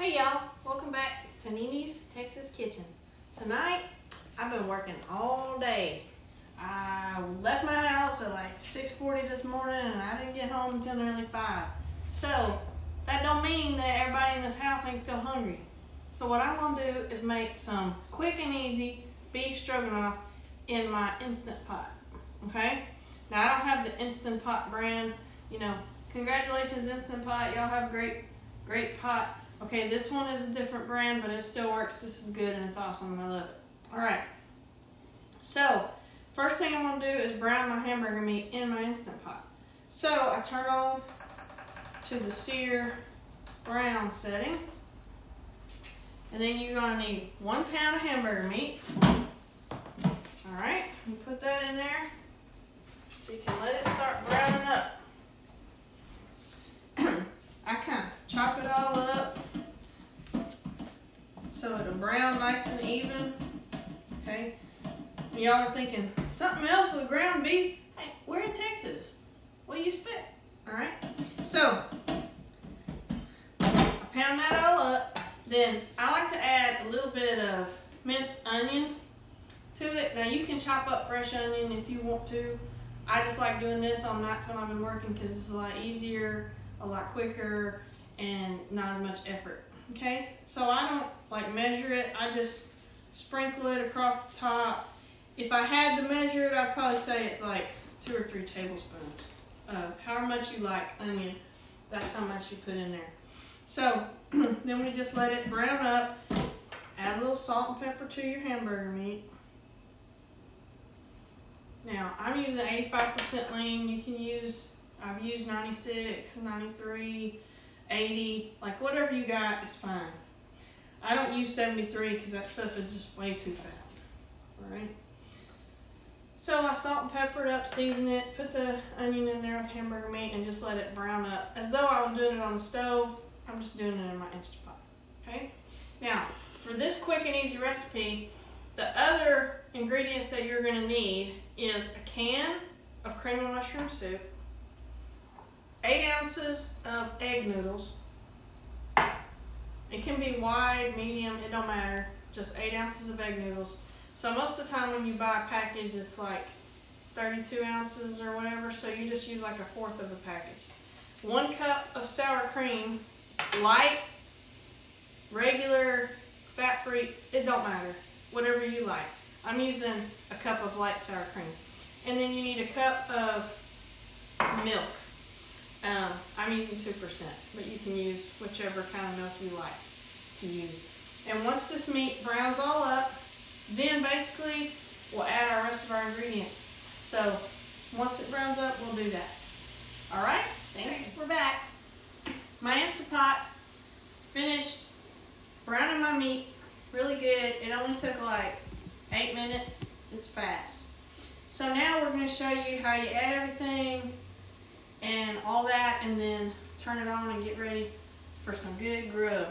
Hey y'all, welcome back to Neanie's Texas Kitchen. Tonight, I've been working all day. I left my house at like 6:40 this morning and I didn't get home until nearly 5. So, that don't mean that everybody in this house ain't still hungry. So what I'm gonna do is make some quick and easy beef stroganoff in my Instant Pot, okay? Now I don't have the Instant Pot brand, congratulations Instant Pot, y'all have a great pot. Okay, this one is a different brand, but it still works just as good and it's awesome and I love it. All right, so first thing I'm gonna do is brown my hamburger meat in my Instant Pot. So I turn on to the sear brown setting, and then you're gonna need 1 pound of hamburger meat. All right, you put that in there so you can let it start browning up. I kind of chop it all up so it'll brown nice and even, okay? Y'all are thinking, something else with ground beef? Hey, we're in Texas. What do you expect? All right, so I pound that all up. Then I like to add a little bit of minced onion to it. Now you can chop up fresh onion if you want to. I just like doing this on nights when I've been working because it's a lot easier, a lot quicker, and not as much effort. Okay, so I don't like measure it, I just sprinkle it across the top. If I had to measure it, I'd probably say it's like 2 or 3 tablespoons of however much you like onion, that's how much you put in there. So then we just let it brown up, add a little salt and pepper to your hamburger meat. Now I'm using 85% lean, you can use, I've used 96, 93, 80, like whatever you got is fine. I don't use 73 because that stuff is just way too fat. Alright. So I salt and pepper it up, season it, put the onion in there with hamburger meat and just let it brown up. As though I was doing it on the stove, I'm just doing it in my Instant Pot. Okay? Now, for this quick and easy recipe, the other ingredients that you're going to need is a can of cream of mushroom soup, 8 ounces of egg noodles. It can be wide, medium, it don't matter. Just 8 ounces of egg noodles. So most of the time when you buy a package, it's like 32 ounces or whatever, so you just use like 1/4 of a package. 1 cup of sour cream, light, regular, fat-free, it don't matter. Whatever you like. I'm using a cup of light sour cream. And then you need a cup of milk. I'm using 2%, but you can use whichever kind of milk you like to use. And once this meat browns all up, then basically we'll add our rest of our ingredients. So once it browns up, we'll do that. All right, we're back. My Instant Pot finished browning my meat really good. It only took like 8 minutes. It's fast. So now we're going to show you how you add everything and all that, and then turn it on and get ready for some good grub.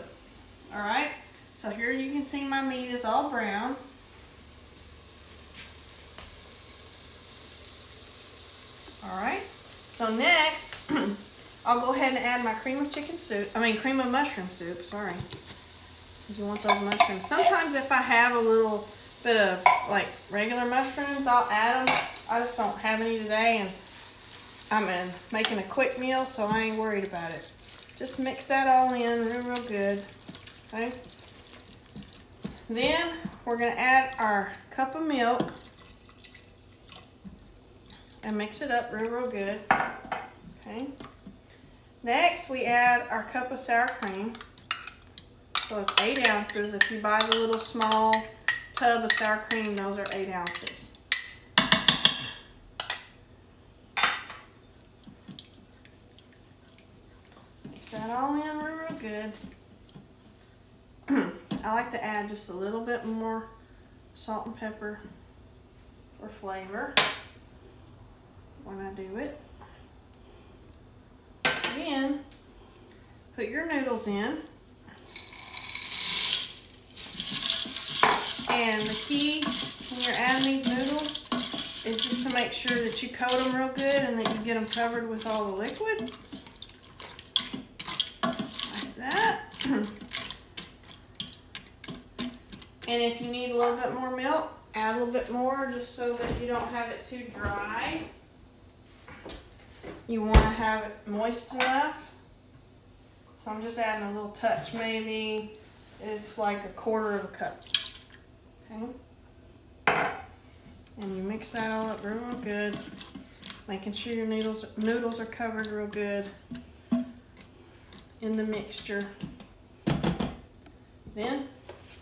All right, so here you can see my meat is all brown. All right, so next I'll go ahead and add my cream of mushroom soup, sorry, because you want those mushrooms. Sometimes if I have a little bit of like regular mushrooms, I'll add them. I just don't have any today, and I'm making a quick meal, so I ain't worried about it. Just mix that all in real good, okay? Then we're gonna add our cup of milk and mix it up real good, okay? Next, we add our cup of sour cream. So it's 8 ounces. If you buy the little small tub of sour cream, those are 8 ounces. That all in real good. I like to add just a little bit more salt and pepper for flavor when I do it. Then put your noodles in. And the key when you're adding these noodles is just to make sure that you coat them real good and that you get them covered with all the liquid. Like that. And if you need a little bit more milk, add a little bit more just so that you don't have it too dry. You want to have it moist enough. So I'm just adding a little touch, maybe it's like a quarter of a cup. Okay. And you mix that all up real good, making sure your noodles are covered real good in the mixture. Then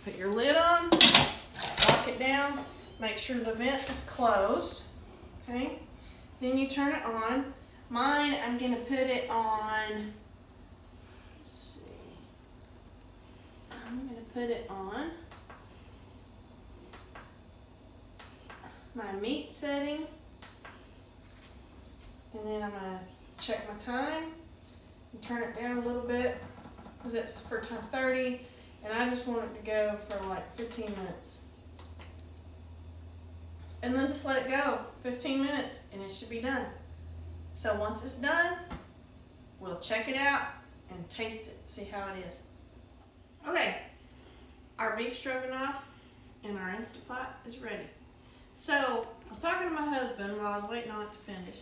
put your lid on, lock it down, make sure the vent is closed. Okay. Then you turn it on. Mine, I'm gonna put it on. I'm going to put it on my meat setting, and then I'm going to check my time and turn it down a little bit because it's for 30, and I just want it to go for like 15 minutes. And then just let it go 15 minutes and it should be done. So once it's done, we'll check it out and taste it, see how it is. Okay, our beef stroganoff and our Instant Pot is ready. So, I was talking to my husband while I was waiting on it to finish,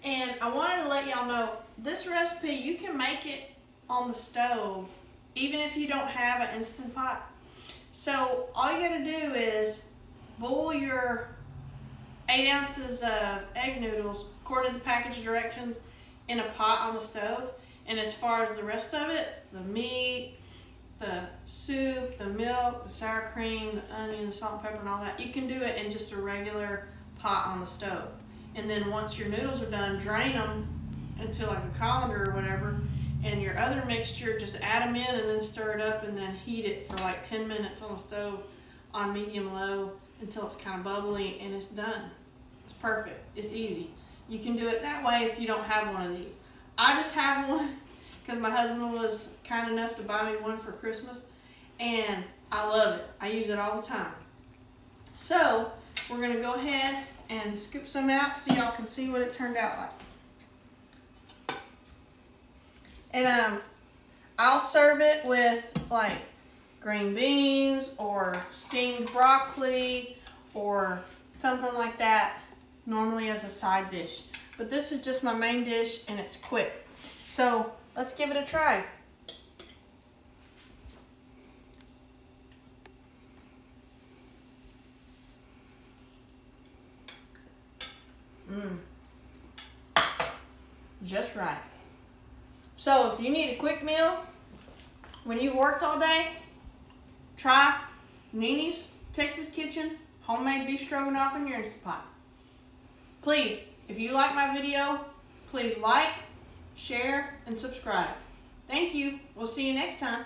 and I wanted to let y'all know, this recipe, you can make it on the stove, even if you don't have an Instant Pot. So, all you gotta do is boil your 8 ounces of egg noodles, according to the package directions, in a pot on the stove, and as far as the rest of it, the meat, the soup, the milk, the sour cream, the onion, the salt and pepper and all that, you can do it in just a regular pot on the stove. And then once your noodles are done, drain them into like a colander or whatever, and your other mixture, just add them in and then stir it up and then heat it for like 10 minutes on the stove on medium-low until it's kind of bubbly, and it's done. It's perfect. It's easy. You can do it that way if you don't have one of these. I just have one because my husband was kind enough to buy me one for Christmas, and I love it. I use it all the time. So we're gonna go ahead and scoop some out so y'all can see what it turned out like. And I'll serve it with like green beans or steamed broccoli or something like that, normally as a side dish. But this is just my main dish and it's quick. So let's give it a try. Just right. So if you need a quick meal, when you've worked all day, try Neanie's Texas Kitchen homemade beef stroganoff in your Instant Pot. Please, if you like my video, please like, share, and subscribe. Thank you. We'll see you next time.